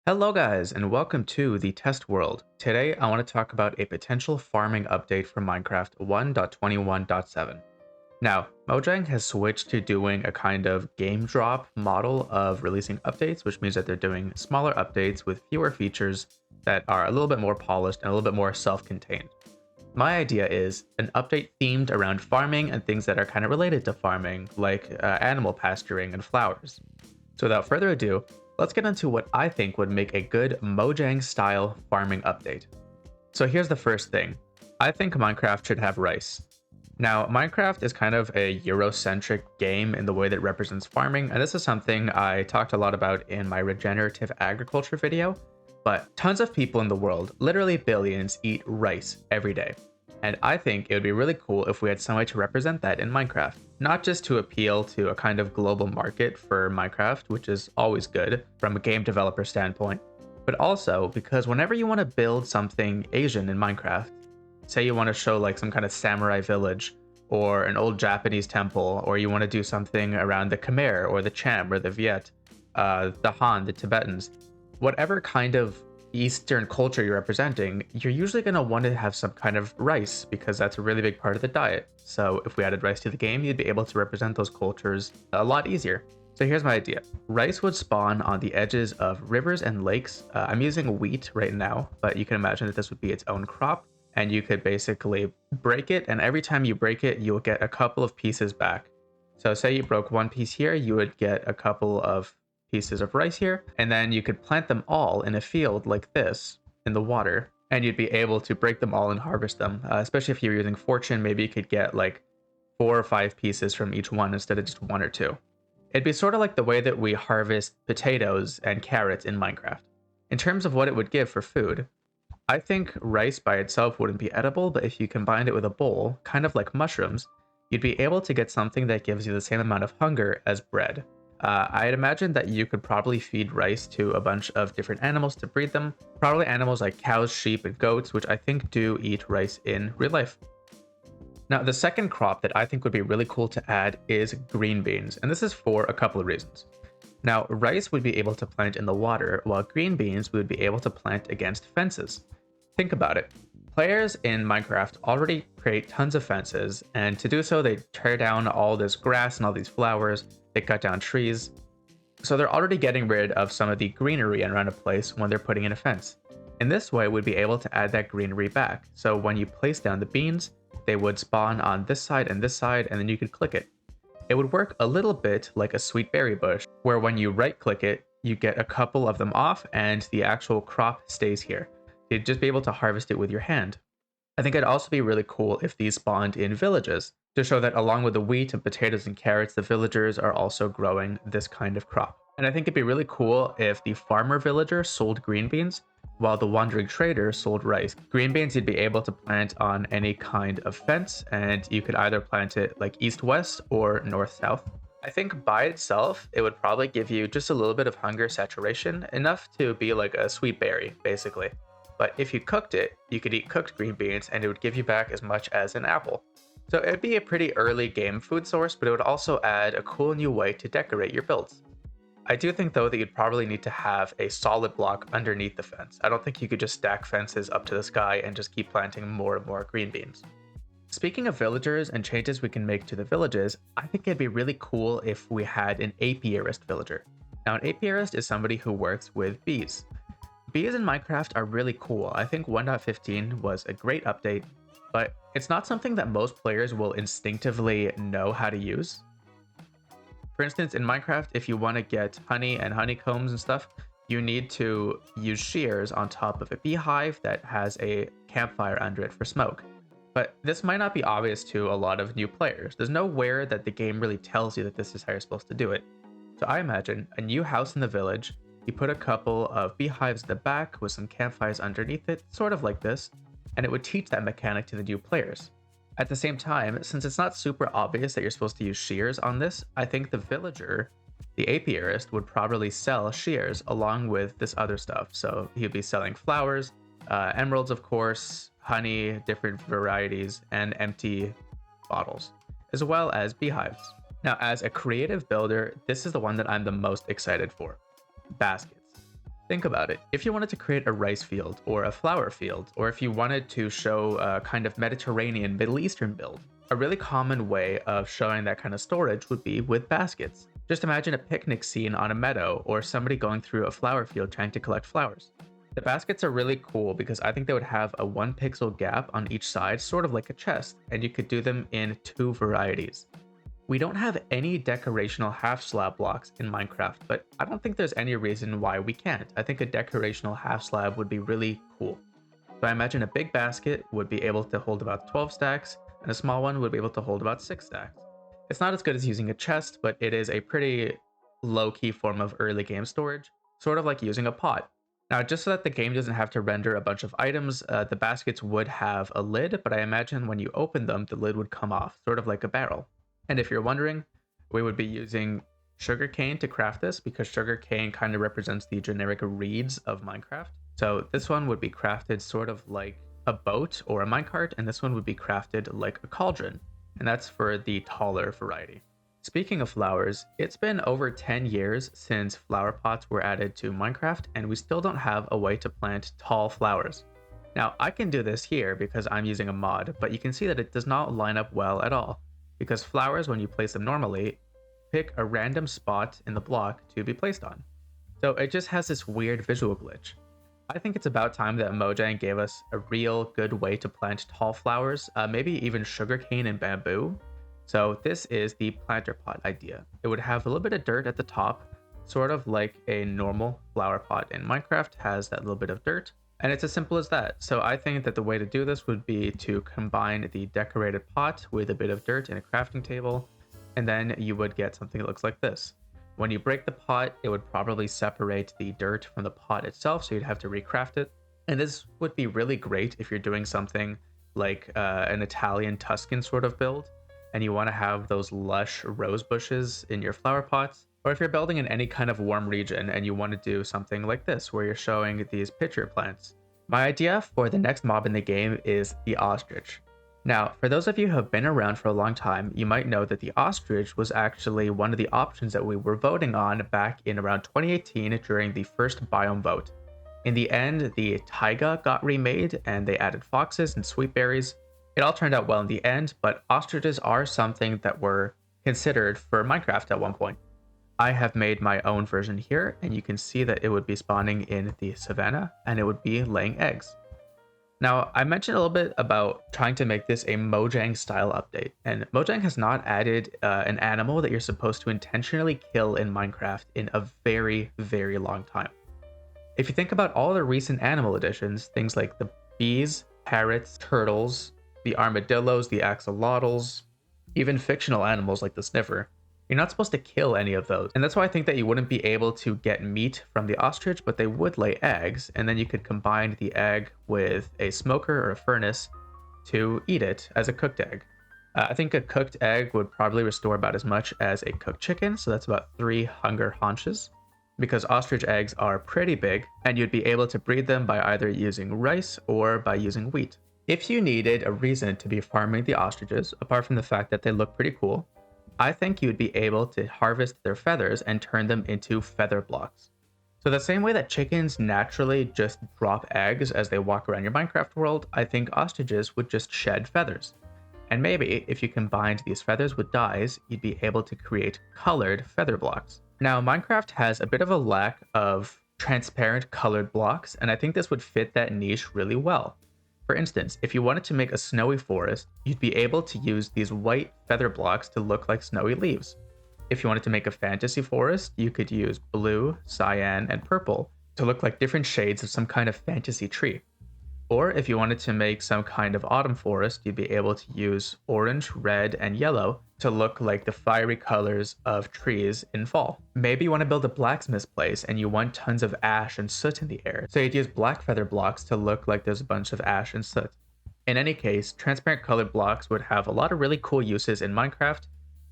Hello guys and welcome to the test world. Today I want to talk about a potential farming update for Minecraft 1.21.7. Now, Mojang has switched to doing a kind of game drop model of releasing updates, which means that they're doing smaller updates with fewer features that are a little bit more polished and a little bit more self-contained. My idea is an update themed around farming and things that are kind of related to farming, like animal pasturing and flowers. So without further ado, let's get into what I think would make a good Mojang style farming update. So here's the first thing. I think Minecraft should have rice. Now, Minecraft is kind of a Eurocentric game in the way that it represents farming, and this is something I talked a lot about in my regenerative agriculture video, but tons of people in the world, literally billions, eat rice every day. And I think it would be really cool if we had some way to represent that in Minecraft. Not just to appeal to a kind of global market for Minecraft, which is always good from a game developer standpoint, but also because whenever you want to build something Asian in Minecraft, say you want to show like some kind of samurai village or an old Japanese temple, or you want to do something around the Khmer or the Cham or the Viet, the Han, the Tibetans, whatever kind of Eastern culture you're representing, you're usually going to want to have some kind of rice because that's a really big part of the diet. So if we added rice to the game, you'd be able to represent those cultures a lot easier. So here's my idea. Rice would spawn on the edges of rivers and lakes. I'm using wheat right now, but you can imagine that this would be its own crop. And you could basically break it, and every time you break it, you'll get a couple of pieces back. So say you broke one piece here, you would get a couple of pieces of rice here, and then you could plant them all in a field like this in the water, and you'd be able to break them all and harvest them. Especially if you're using fortune, maybe you could get like 4 or 5 pieces from each one instead of just 1 or 2. It'd be sort of like the way that we harvest potatoes and carrots in Minecraft. In terms of what it would give for food, I think rice by itself wouldn't be edible, but if you combined it with a bowl, kind of like mushrooms, you'd be able to get something that gives you the same amount of hunger as bread. I'd imagine that you could probably feed rice to a bunch of different animals to breed them. Probably animals like cows, sheep, and goats, which I think do eat rice in real life. Now, the second crop that I think would be really cool to add is green beans, and this is for a couple of reasons. Now, rice would be able to plant in the water, while green beans we would be able to plant against fences. Think about it. Players in Minecraft already create tons of fences, and to do so, they tear down all this grass and all these flowers, they cut down trees. So they're already getting rid of some of the greenery around a place when they're putting in a fence. In this way, we'd be able to add that greenery back. So when you place down the beans, they would spawn on this side, and then you could click it. It would work a little bit like a sweet berry bush, where when you right click it, you get a couple of them off and the actual crop stays here. You'd just be able to harvest it with your hand. I think it'd also be really cool if these spawned in villages, to show that along with the wheat and potatoes and carrots, the villagers are also growing this kind of crop. And I think it'd be really cool if the farmer villager sold green beans, while the wandering trader sold rice. Green beans you'd be able to plant on any kind of fence, and you could either plant it like east-west or north-south. I think by itself, it would probably give you just a little bit of hunger saturation, enough to be like a sweet berry, basically. But if you cooked it, you could eat cooked green beans and it would give you back as much as an apple. So it'd be a pretty early game food source, but it would also add a cool new way to decorate your builds. I do think though that you'd probably need to have a solid block underneath the fence. I don't think you could just stack fences up to the sky and just keep planting more and more green beans. Speaking of villagers and changes we can make to the villages, I think it'd be really cool if we had an apiarist villager. Now, an apiarist is somebody who works with bees. Bees in Minecraft are really cool. I think 1.15 was a great update, but it's not something that most players will instinctively know how to use. For instance, in Minecraft, if you want to get honey and honeycombs and stuff, you need to use shears on top of a beehive that has a campfire under it for smoke. But this might not be obvious to a lot of new players. There's nowhere that the game really tells you that this is how you're supposed to do it. So I imagine a new house in the village, you put a couple of beehives at the back with some campfires underneath it, sort of like this, and it would teach that mechanic to the new players. At the same time, since it's not super obvious that you're supposed to use shears on this, I think the villager, the apiarist, would probably sell shears along with this other stuff. So he'd be selling flowers, emeralds of course, honey, different varieties, and empty bottles, as well as beehives. Now, as a creative builder, this is the one that I'm the most excited for. Baskets. Think about it. If you wanted to create a rice field or a flower field, or if you wanted to show a kind of Mediterranean, Middle Eastern build, a really common way of showing that kind of storage would be with baskets. Just imagine a picnic scene on a meadow or somebody going through a flower field trying to collect flowers. The baskets are really cool because I think they would have a 1 pixel gap on each side, sort of like a chest, and you could do them in 2 varieties. We don't have any decorational half slab blocks in Minecraft, but I don't think there's any reason why we can't. I think a decorational half slab would be really cool. So I imagine a big basket would be able to hold about 12 stacks, and a small one would be able to hold about 6 stacks. It's not as good as using a chest, but it is a pretty low-key form of early game storage, sort of like using a pot. Now, just so that the game doesn't have to render a bunch of items, the baskets would have a lid, but I imagine when you open them, the lid would come off, sort of like a barrel. And if you're wondering, we would be using sugarcane to craft this because sugarcane kind of represents the generic reeds of Minecraft. So this one would be crafted sort of like a boat or a minecart, and this one would be crafted like a cauldron, and that's for the taller variety. Speaking of flowers, it's been over 10 years since flower pots were added to Minecraft, and we still don't have a way to plant tall flowers. Now, I can do this here because I'm using a mod, but you can see that it does not line up well at all, because flowers, when you place them normally, pick a random spot in the block to be placed on. So it just has this weird visual glitch. I think it's about time that Mojang gave us a real good way to plant tall flowers, maybe even sugarcane and bamboo. So this is the planter pot idea. It would have a little bit of dirt at the top, sort of like a normal flower pot in Minecraft has that little bit of dirt. And it's as simple as that. So I think that the way to do this would be to combine the decorated pot with a bit of dirt and a crafting table, and then you would get something that looks like this. When you break the pot, it would probably separate the dirt from the pot itself, so you'd have to recraft it. And this would be really great if you're doing something like an Italian Tuscan sort of build, and you want to have those lush rose bushes in your flower pots. Or if you're building in any kind of warm region and you want to do something like this, where you're showing these pitcher plants. My idea for the next mob in the game is the Ostrich. Now, for those of you who have been around for a long time, you might know that the Ostrich was actually one of the options that we were voting on back in around 2018 during the first biome vote. In the end, the taiga got remade and they added foxes and sweet berries. It all turned out well in the end, but ostriches are something that were considered for Minecraft at one point. I have made my own version here, and you can see that it would be spawning in the savannah, and it would be laying eggs. Now, I mentioned a little bit about trying to make this a Mojang style update, and Mojang has not added an animal that you're supposed to intentionally kill in Minecraft in a very, very long time. If you think about all the recent animal additions, things like the bees, parrots, turtles, the armadillos, the axolotls, even fictional animals like the sniffer, you're not supposed to kill any of those. And that's why I think that you wouldn't be able to get meat from the ostrich, but they would lay eggs, and then you could combine the egg with a smoker or a furnace to eat it as a cooked egg. I think a cooked egg would probably restore about as much as a cooked chicken, so that's about 3 hunger haunches, because ostrich eggs are pretty big, and you'd be able to breed them by either using rice or by using wheat. If you needed a reason to be farming the ostriches, apart from the fact that they look pretty cool, I think you'd be able to harvest their feathers and turn them into feather blocks. So the same way that chickens naturally just drop eggs as they walk around your Minecraft world, I think ostriches would just shed feathers. And maybe if you combined these feathers with dyes, you'd be able to create colored feather blocks. Now, Minecraft has a bit of a lack of transparent colored blocks, and I think this would fit that niche really well. For instance, if you wanted to make a snowy forest, you'd be able to use these white feather blocks to look like snowy leaves. If you wanted to make a fantasy forest, you could use blue, cyan, and purple to look like different shades of some kind of fantasy tree. Or if you wanted to make some kind of autumn forest, you'd be able to use orange, red, and yellow to look like the fiery colors of trees in fall. Maybe you want to build a blacksmith's place and you want tons of ash and soot in the air, so you'd use black feather blocks to look like there's a bunch of ash and soot. In any case, transparent colored blocks would have a lot of really cool uses in Minecraft,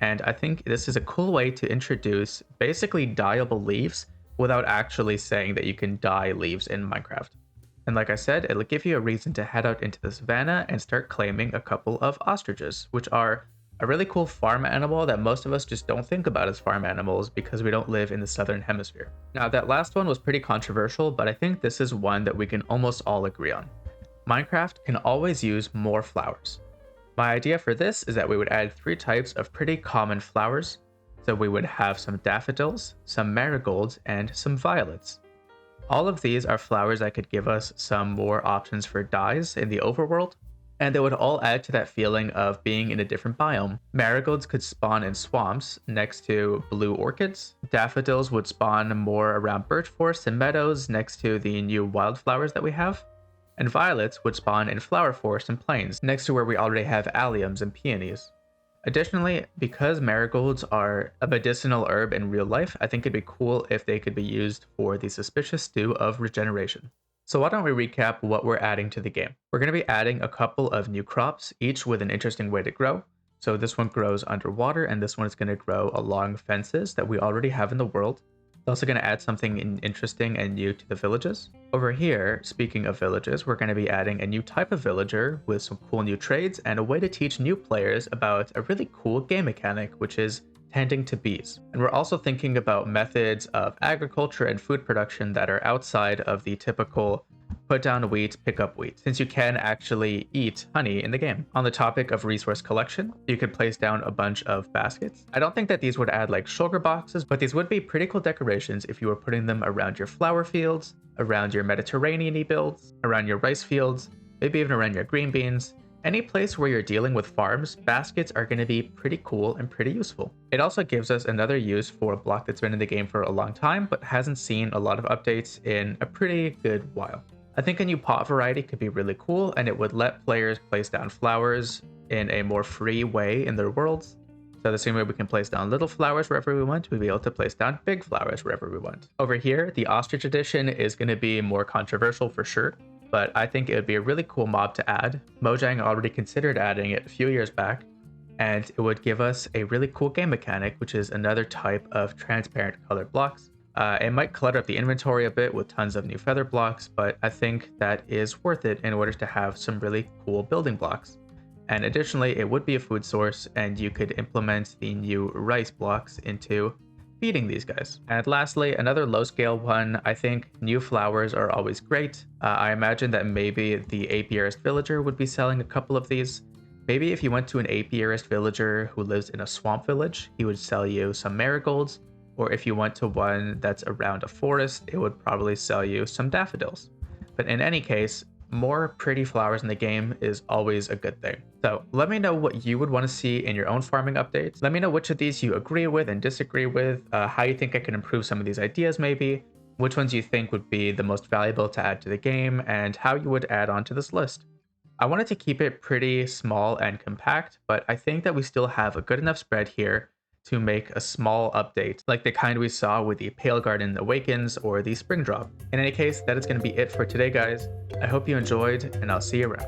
and I think this is a cool way to introduce basically dyeable leaves without actually saying that you can dye leaves in Minecraft. And like I said, it'll give you a reason to head out into the savannah and start claiming a couple of ostriches, which are A really cool farm animal that most of us just don't think about as farm animals because we don't live in the southern hemisphere. Now, that last one was pretty controversial, but I think this is one that we can almost all agree on. Minecraft can always use more flowers. My idea for this is that we would add 3 types of pretty common flowers. So we would have some daffodils, some marigolds, and some violets. All of these are flowers that could give us some more options for dyes in the overworld, and they would all add to that feeling of being in a different biome. Marigolds could spawn in swamps next to blue orchids. Daffodils would spawn more around birch forests and meadows next to the new wildflowers that we have. And violets would spawn in flower forests and plains next to where we already have alliums and peonies. Additionally, because marigolds are a medicinal herb in real life, I think it'd be cool if they could be used for the suspicious stew of regeneration. So why don't we recap what we're adding to the game? We're going to be adding a couple of new crops, each with an interesting way to grow. So this one grows underwater, and this one is going to grow along fences that we already have in the world. It's also going to add something interesting and new to the villages. Over here, speaking of villages, we're going to be adding a new type of villager with some cool new trades and a way to teach new players about a really cool game mechanic, which is tending to bees. And we're also thinking about methods of agriculture and food production that are outside of the typical put down wheat, pick up wheat, since you can actually eat honey in the game. On the topic of resource collection, you could place down a bunch of baskets. I don't think that these would add like sugar boxes, but these would be pretty cool decorations if you were putting them around your flower fields, around your Mediterranean-y builds, around your rice fields, maybe even around your green beans. Any place where you're dealing with farms, baskets are going to be pretty cool and pretty useful. It also gives us another use for a block that's been in the game for a long time, but hasn't seen a lot of updates in a pretty good while. I think a new pot variety could be really cool, and it would let players place down flowers in a more free way in their worlds. So the same way we can place down little flowers wherever we want, we'll be able to place down big flowers wherever we want. Over here, the Ostrich edition is going to be more controversial for sure, but I think it would be a really cool mob to add. Mojang already considered adding it a few years back, and it would give us a really cool game mechanic, which is another type of transparent colored blocks. It might clutter up the inventory a bit with tons of new feather blocks, but I think that is worth it in order to have some really cool building blocks. And additionally, it would be a food source, and you could implement the new rice blocks into feeding these guys. And lastly, another low scale one, I think new flowers are always great. I imagine that maybe the apiarist villager would be selling a couple of these. Maybe if you went to an apiarist villager who lives in a swamp village, he would sell you some marigolds. Or if you went to one that's around a forest, it would probably sell you some daffodils. But in any case, more pretty flowers in the game is always a good thing. So let me know what you would want to see in your own farming updates. Let me know which of these you agree with and disagree with, how you think I can improve some of these ideas maybe, which ones you think would be the most valuable to add to the game, and how you would add onto this list. I wanted to keep it pretty small and compact, but I think that we still have a good enough spread here to make a small update, like the kind we saw with the Pale Garden Awakens or the Spring Drop. In any case, that is going to be it for today, guys. I hope you enjoyed, and I'll see you around.